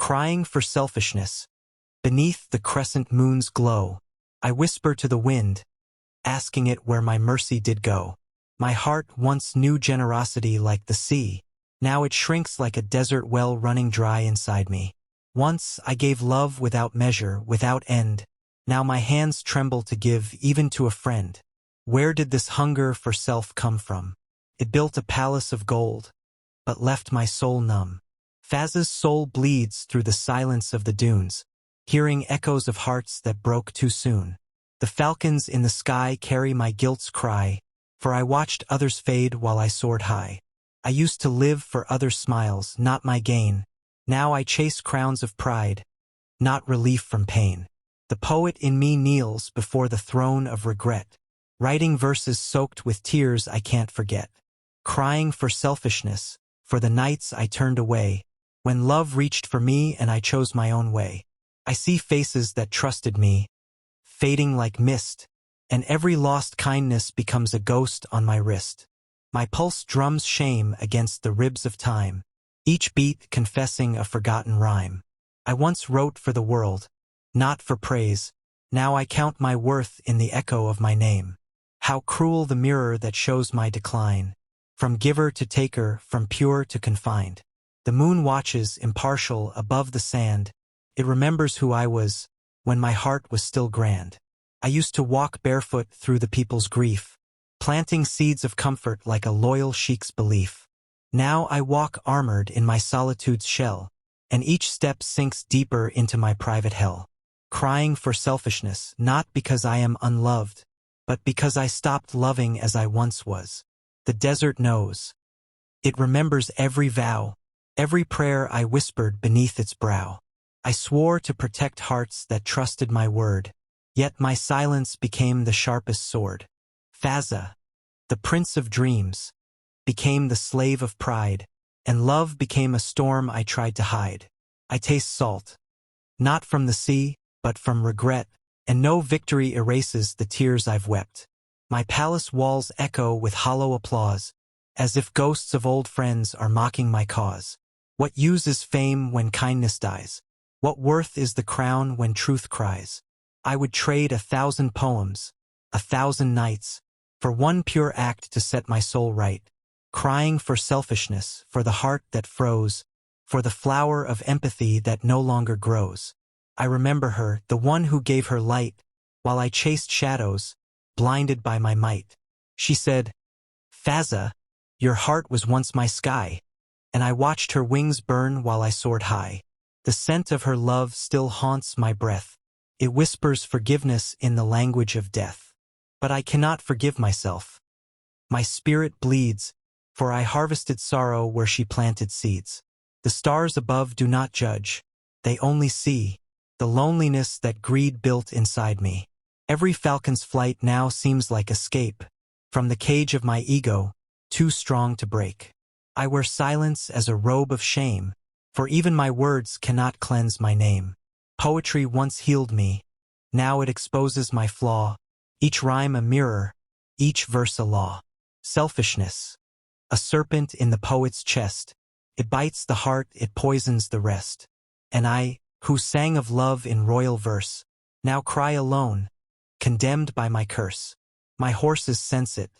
Crying for selfishness. Beneath the crescent moon's glow, I whisper to the wind, asking it where my mercy did go. My heart once knew generosity like the sea. Now it shrinks like a desert well running dry inside me. Once I gave love without measure, without end. Now my hands tremble to give even to a friend. Where did this hunger for self come from? It built a palace of gold, but left my soul numb. Fazza's soul bleeds through the silence of the dunes, hearing echoes of hearts that broke too soon. The falcons in the sky carry my guilt's cry, for I watched others fade while I soared high. I used to live for others' smiles, not my gain. Now I chase crowns of pride, not relief from pain. The poet in me kneels before the throne of regret, writing verses soaked with tears I can't forget. Crying for selfishness, for the nights I turned away, when love reached for me and I chose my own way. I see faces that trusted me, fading like mist, and every lost kindness becomes a ghost on my wrist. My pulse drums shame against the ribs of time, each beat confessing a forgotten rhyme. I once wrote for the world, not for praise. Now I count my worth in the echo of my name. How cruel the mirror that shows my decline, from giver to taker, from pure to confined. The moon watches, impartial, above the sand. It remembers who I was, when my heart was still grand. I used to walk barefoot through the people's grief, planting seeds of comfort like a loyal sheikh's belief. Now I walk armored in my solitude's shell, and each step sinks deeper into my private hell. Crying for selfishness, not because I am unloved, but because I stopped loving as I once was. The desert knows. It remembers every vow, every prayer I whispered beneath its brow. I swore to protect hearts that trusted my word, yet my silence became the sharpest sword. Fazza, the prince of dreams, became the slave of pride, and love became a storm I tried to hide. I taste salt, not from the sea, but from regret, and no victory erases the tears I've wept. My palace walls echo with hollow applause, as if ghosts of old friends are mocking my cause. What use is fame when kindness dies? What worth is the crown when truth cries? I would trade 1,000 poems, 1,000 nights, for one pure act to set my soul right. Crying for selfishness, for the heart that froze, for the flower of empathy that no longer grows. I remember her, the one who gave her light, while I chased shadows, blinded by my might. She said, "Fazza, your heart was once my sky," and I watched her wings burn while I soared high. The scent of her love still haunts my breath. It whispers forgiveness in the language of death. But I cannot forgive myself. My spirit bleeds, for I harvested sorrow where she planted seeds. The stars above do not judge. They only see the loneliness that greed built inside me. Every falcon's flight now seems like escape from the cage of my ego, too strong to break. I wear silence as a robe of shame, for even my words cannot cleanse my name. Poetry once healed me, now it exposes my flaw, each rhyme a mirror, each verse a law. Selfishness, a serpent in the poet's chest, it bites the heart, it poisons the rest. And I, who sang of love in royal verse, now cry alone, condemned by my curse. My horses sense it,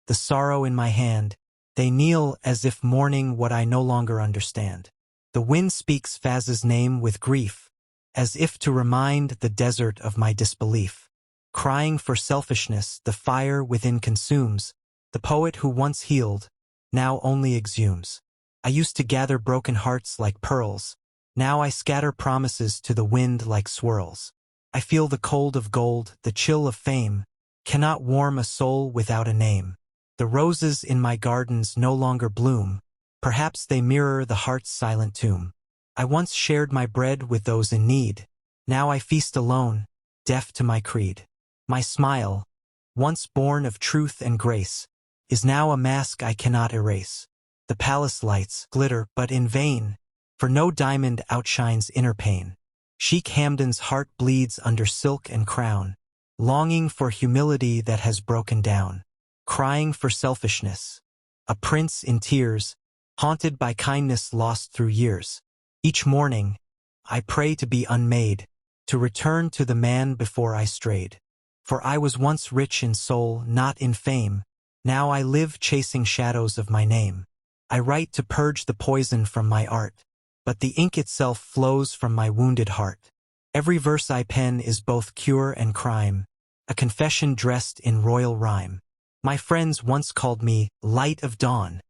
the sorrow in my hand, they kneel as if mourning what I no longer understand. The wind speaks Fazza's name with grief, as if to remind the desert of my disbelief. Crying for selfishness, the fire within consumes, the poet who once healed, now only exhumes. I used to gather broken hearts like pearls, now I scatter promises to the wind like swirls. I feel the cold of gold, the chill of fame, cannot warm a soul without a name. The roses in my gardens no longer bloom, perhaps they mirror the heart's silent tomb. I once shared my bread with those in need, now I feast alone, deaf to my creed. My smile, once born of truth and grace, is now a mask I cannot erase. The palace lights glitter, but in vain, for no diamond outshines inner pain. Sheikh Hamdan's heart bleeds under silk and crown, longing for humility that has broken down. Crying for selfishness, a prince in tears, haunted by kindness lost through years. Each morning, I pray to be unmade, to return to the man before I strayed. For I was once rich in soul, not in fame. Now I live chasing shadows of my name. I write to purge the poison from my art, but the ink itself flows from my wounded heart. Every verse I pen is both cure and crime, a confession dressed in royal rhyme. My friends once called me light of dawn.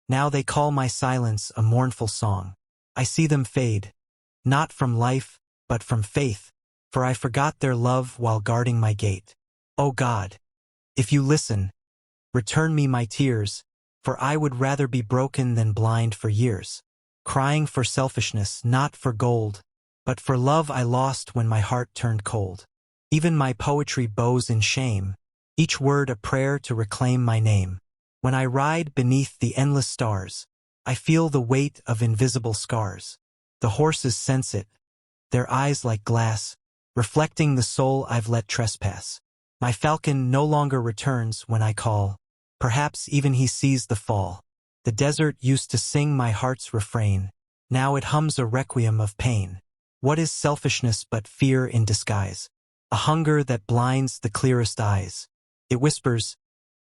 Now they call my silence a mournful song. I see them fade, not from life, but from faith, for I forgot their love while guarding my gate. O God, if you listen, return me my tears, for I would rather be broken than blind for years, crying for selfishness, not for gold, but for love I lost when my heart turned cold. Even my poetry bows in shame, each word a prayer to reclaim my name. When I ride beneath the endless stars, I feel the weight of invisible scars. The horses sense it, their eyes like glass, reflecting the soul I've let trespass. My falcon no longer returns when I call, perhaps even he sees the fall. The desert used to sing my heart's refrain, now it hums a requiem of pain. What is selfishness but fear in disguise? A hunger that blinds the clearest eyes. It whispers,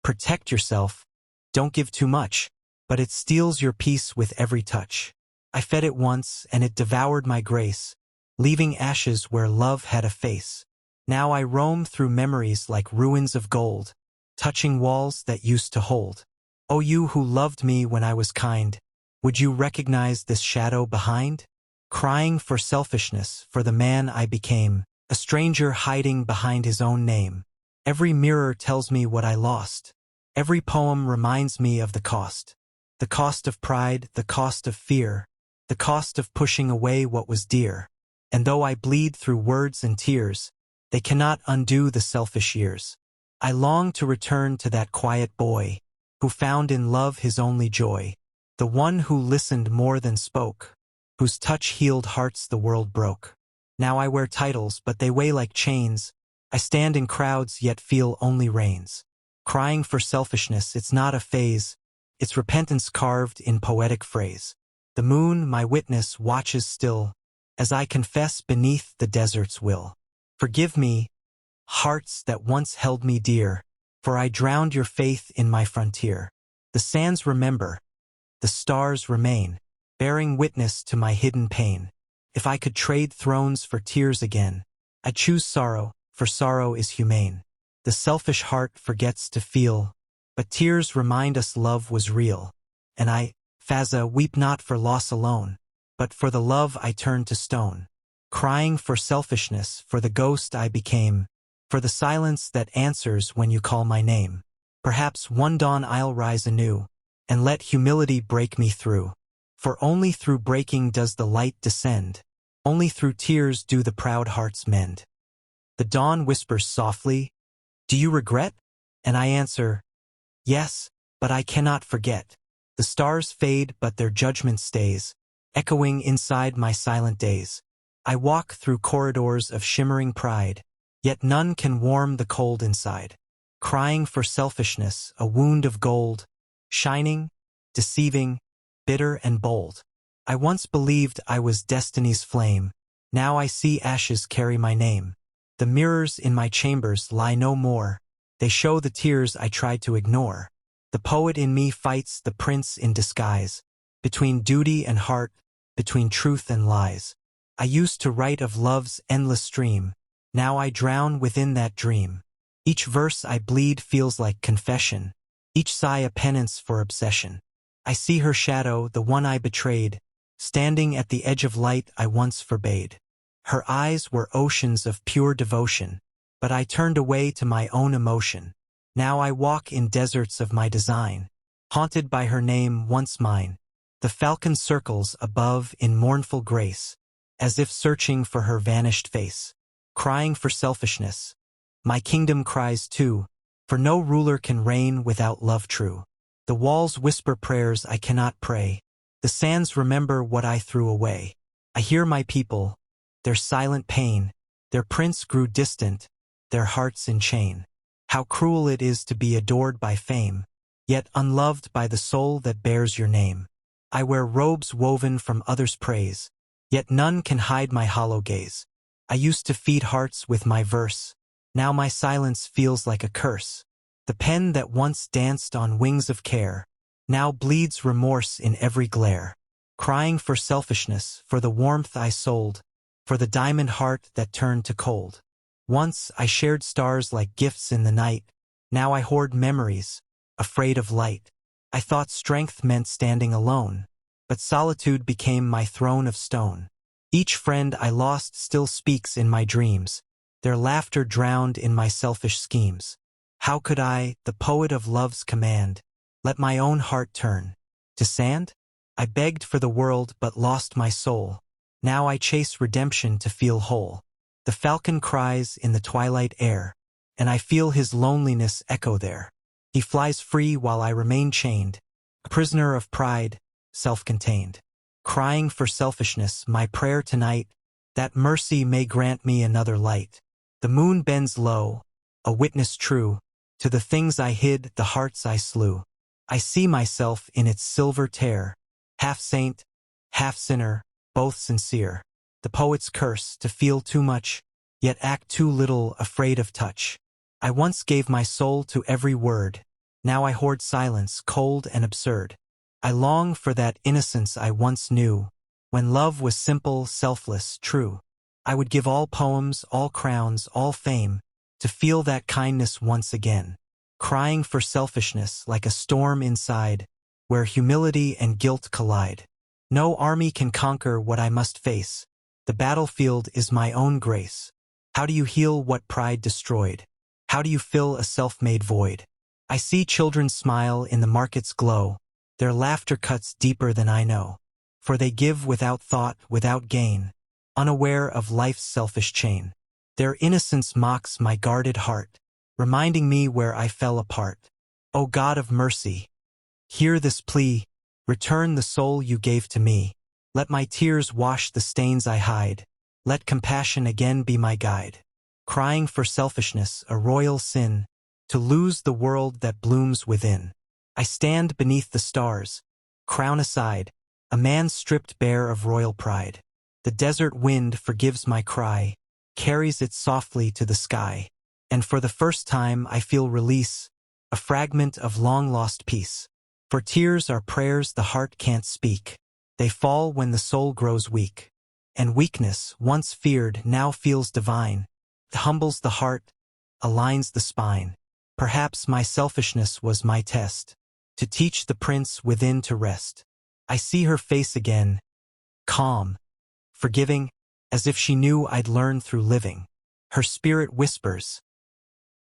protect yourself, don't give too much, but it steals your peace with every touch. I fed it once and it devoured my grace, leaving ashes where love had a face. Now I roam through memories like ruins of gold, touching walls that used to hold. O you who loved me when I was kind, would you recognize this shadow behind? Crying for selfishness, for the man I became, a stranger hiding behind his own name. Every mirror tells me what I lost. Every poem reminds me of the cost. The cost of pride, the cost of fear, the cost of pushing away what was dear. And though I bleed through words and tears, they cannot undo the selfish years. I long to return to that quiet boy, who found in love his only joy, the one who listened more than spoke, whose touch healed hearts the world broke. Now I wear titles, but they weigh like chains. I stand in crowds, yet feel only reins. Crying for selfishness, it's not a phase, it's repentance carved in poetic phrase. The moon, my witness, watches still, as I confess beneath the desert's will. Forgive me, hearts that once held me dear, for I drowned your faith in my frontier. The sands remember, the stars remain, bearing witness to my hidden pain. If I could trade thrones for tears again, I'd choose sorrow, for sorrow is humane. The selfish heart forgets to feel, but tears remind us love was real. And I, Fazza, weep not for loss alone, but for the love I turned to stone. Crying for selfishness, for the ghost I became, for the silence that answers when you call my name. Perhaps one dawn I'll rise anew, and let humility break me through. For only through breaking does the light descend, only through tears do the proud hearts mend. The dawn whispers softly, do you regret? And I answer, yes, but I cannot forget. The stars fade, but their judgment stays, echoing inside my silent days. I walk through corridors of shimmering pride, yet none can warm the cold inside. Crying for selfishness, a wound of gold, shining, deceiving, bitter and bold. I once believed I was destiny's flame, now I see ashes carry my name. The mirrors in my chambers lie no more, they show the tears I tried to ignore. The poet in me fights the prince in disguise, between duty and heart, between truth and lies. I used to write of love's endless stream, now I drown within that dream. Each verse I bleed feels like confession, each sigh a penance for obsession. I see her shadow, the one I betrayed, standing at the edge of light I once forbade. Her eyes were oceans of pure devotion, but I turned away to my own emotion. Now I walk in deserts of my design, haunted by her name once mine. The falcon circles above in mournful grace, as if searching for her vanished face. Crying for selfishness, my kingdom cries too, for no ruler can reign without love true. The walls whisper prayers I cannot pray, the sands remember what I threw away. I hear my people, their silent pain, their prince grew distant, their hearts in chain. How cruel it is to be adored by fame, yet unloved by the soul that bears your name. I wear robes woven from others' praise, Yet none can hide my hollow gaze. I used to feed hearts with my verse. Now my silence feels like a curse. The pen that once danced on wings of care now bleeds remorse in every glare. Crying for selfishness, for the warmth I sold, for the diamond heart that turned to cold. Once I shared stars like gifts in the night. Now I hoard memories, afraid of light. I thought strength meant standing alone, but solitude became my throne of stone. Each friend I lost still speaks in my dreams, their laughter drowned in my selfish schemes. How could I, the poet of love's command, let my own heart turn to sand? I begged for the world but lost my soul. Now I chase redemption to feel whole. The falcon cries in the twilight air, and I feel his loneliness echo there. He flies free while I remain chained, a prisoner of pride, self-contained. Crying for selfishness, my prayer tonight, that mercy may grant me another light. The moon bends low, a witness true, to the things I hid, the hearts I slew. I see myself in its silver tear, half saint, half sinner, both sincere. The poet's curse, to feel too much, yet act too little, afraid of touch. I once gave my soul to every word, now I hoard silence, cold and absurd. I long for that innocence I once knew, when love was simple, selfless, true. I would give all poems, all crowns, all fame, to feel that kindness once again. Crying for selfishness like a storm inside, where humility and guilt collide. No army can conquer what I must face. The battlefield is my own grace. How do you heal what pride destroyed? How do you fill a self-made void? I see children smile in the market's glow. Their laughter cuts deeper than I know. For they give without thought, without gain, unaware of life's selfish chain. Their innocence mocks my guarded heart, reminding me where I fell apart. O God of mercy, hear this plea, return the soul you gave to me. Let my tears wash the stains I hide. Let compassion again be my guide. Crying for selfishness, a royal sin, to lose the world that blooms within. I stand beneath the stars, crown aside, a man stripped bare of royal pride. The desert wind forgives my cry, carries it softly to the sky. And for the first time I feel release, a fragment of long-lost peace. For tears are prayers the heart can't speak. They fall when the soul grows weak. And weakness, once feared, now feels divine. It humbles the heart, aligns the spine. Perhaps my selfishness was my test, to teach the prince within to rest. I see her face again, calm, forgiving, as if she knew I'd learned through living. Her spirit whispers,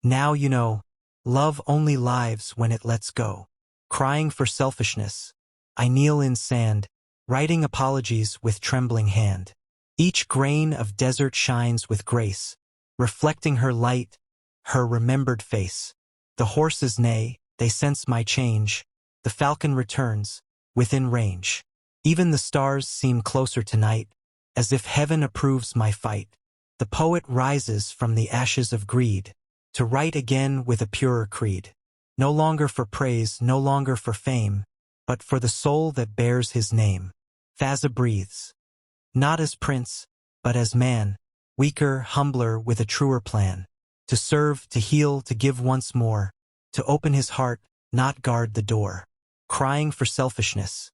now you know, love only lives when it lets go. Crying for selfishness, I kneel in sand, writing apologies with trembling hand. Each grain of desert shines with grace, reflecting her light, her remembered face. The horses neigh, they sense my change. The falcon returns, within range. Even the stars seem closer tonight, as if heaven approves my fight. The poet rises from the ashes of greed, to write again with a purer creed. No longer for praise, no longer for fame, but for the soul that bears his name. Fazza breathes, not as prince, but as man, weaker, humbler, with a truer plan. To serve, to heal, to give once more, to open his heart, not guard the door. Crying for selfishness,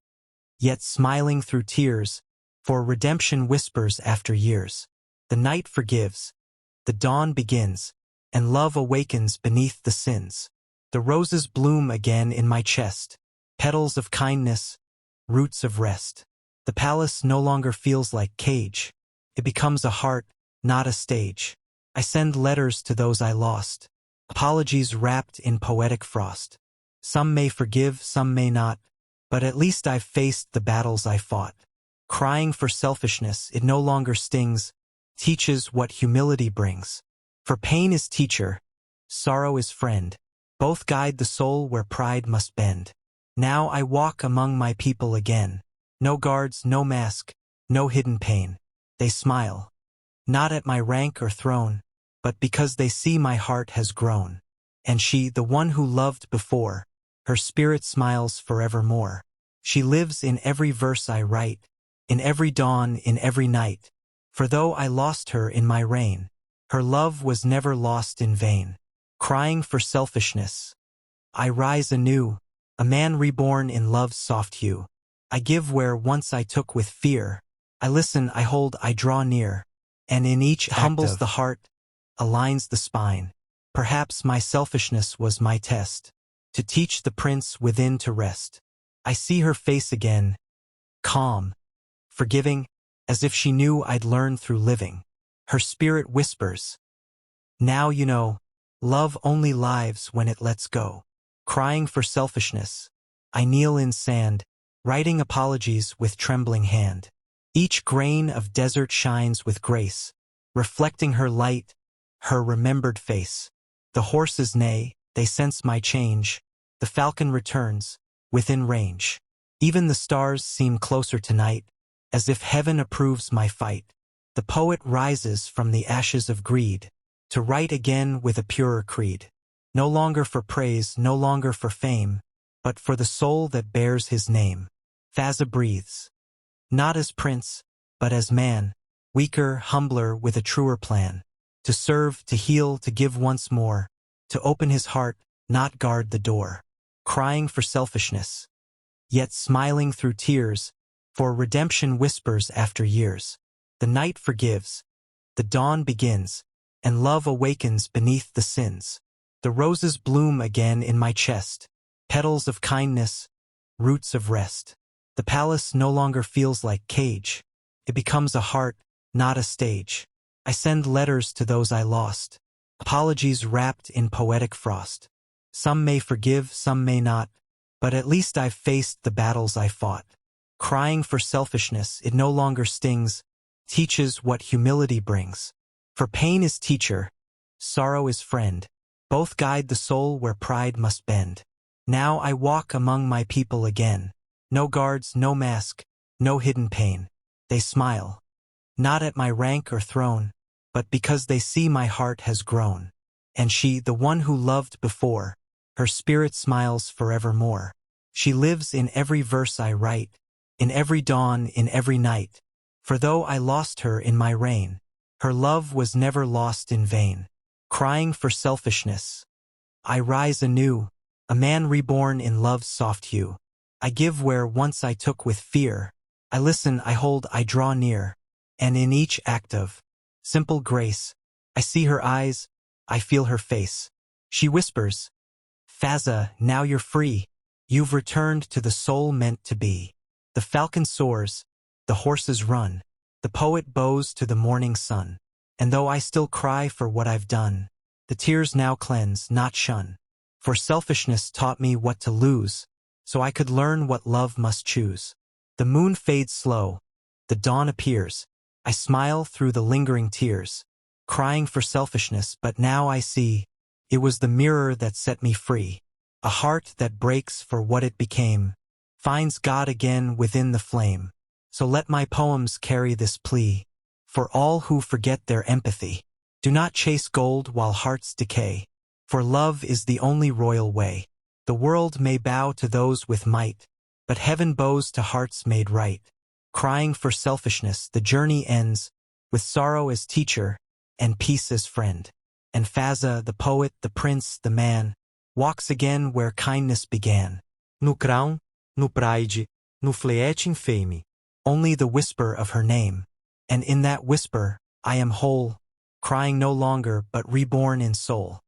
yet smiling through tears, for redemption whispers after years. The night forgives, the dawn begins, and love awakens beneath the sins. The roses bloom again in my chest, petals of kindness, roots of rest. The palace no longer feels like cage. It becomes a heart, not a stage. I send letters to those I lost, apologies wrapped in poetic frost. Some may forgive, some may not, but at least I've faced the battles I fought. Crying for selfishness, it no longer stings, teaches what humility brings. For pain is teacher, sorrow is friend. Both guide the soul where pride must bend. Now I walk among my people again. No guards, no mask, no hidden pain. They smile, not at my rank or throne, but because they see my heart has grown. And she, the one who loved before, her spirit smiles forevermore. She lives in every verse I write, in every dawn, in every night. For though I lost her in my reign, her love was never lost in vain. Crying for selfishness, I rise anew, a man reborn in love's soft hue. I give where once I took with fear. I listen, I hold, I draw near. And in each humbles the heart, aligns the spine. Perhaps my selfishness was my test, to teach the prince within to rest. I see her face again, calm, forgiving, as if she knew I'd learned through living. Her spirit whispers, now you know, love only lives when it lets go. Crying for selfishness, I kneel in sand, writing apologies with trembling hand. Each grain of desert shines with grace, reflecting her light, her remembered face. The horses neigh, they sense my change. The falcon returns, within range. Even the stars seem closer tonight, as if heaven approves my fight. The poet rises from the ashes of greed, to write again with a purer creed. No longer for praise, no longer for fame, but for the soul that bears his name. Fazza breathes, not as prince, but as man, weaker, humbler, with a truer plan. To serve, to heal, to give once more, to open his heart, not guard the door. Crying for selfishness, yet smiling through tears, for redemption whispers after years. The night forgives, the dawn begins, and love awakens beneath the sins. The roses bloom again in my chest, petals of kindness, roots of rest. The palace no longer feels like cage. It becomes a heart, not a stage. I send letters to those I lost, apologies wrapped in poetic frost. Some may forgive, some may not, but at least I've faced the battles I fought. Crying for selfishness, it no longer stings, teaches what humility brings. For pain is teacher, sorrow is friend. Both guide the soul where pride must bend. Now I walk among my people again. No guards, no mask, no hidden pain. They smile, not at my rank or throne, but because they see my heart has grown. And she, the one who loved before, her spirit smiles forevermore. She lives in every verse I write, in every dawn, in every night. For though I lost her in my reign, her love was never lost in vain. Crying for selfishness, I rise anew, a man reborn in love's soft hue. I give where once I took with fear. I listen, I hold, I draw near. And in each act of simple grace, I see her eyes, I feel her face. She whispers, Fazza, now you're free. You've returned to the soul meant to be. The falcon soars, the horses run, the poet bows to the morning sun. And though I still cry for what I've done, the tears now cleanse, not shun. For selfishness taught me what to lose, so I could learn what love must choose. The moon fades slow, the dawn appears. I smile through the lingering tears, crying for selfishness, but now I see, it was the mirror that set me free. A heart that breaks for what it became, finds God again within the flame. So let my poems carry this plea, for all who forget their empathy. Do not chase gold while hearts decay, for love is the only royal way. The world may bow to those with might, but heaven bows to hearts made right. Crying for selfishness, the journey ends, with sorrow as teacher, and peace as friend. And Fazza, the poet, the prince, the man, walks again where kindness began. No crown, no pride, no flete infame. Only the whisper of her name, and in that whisper, I am whole, crying no longer but reborn in soul.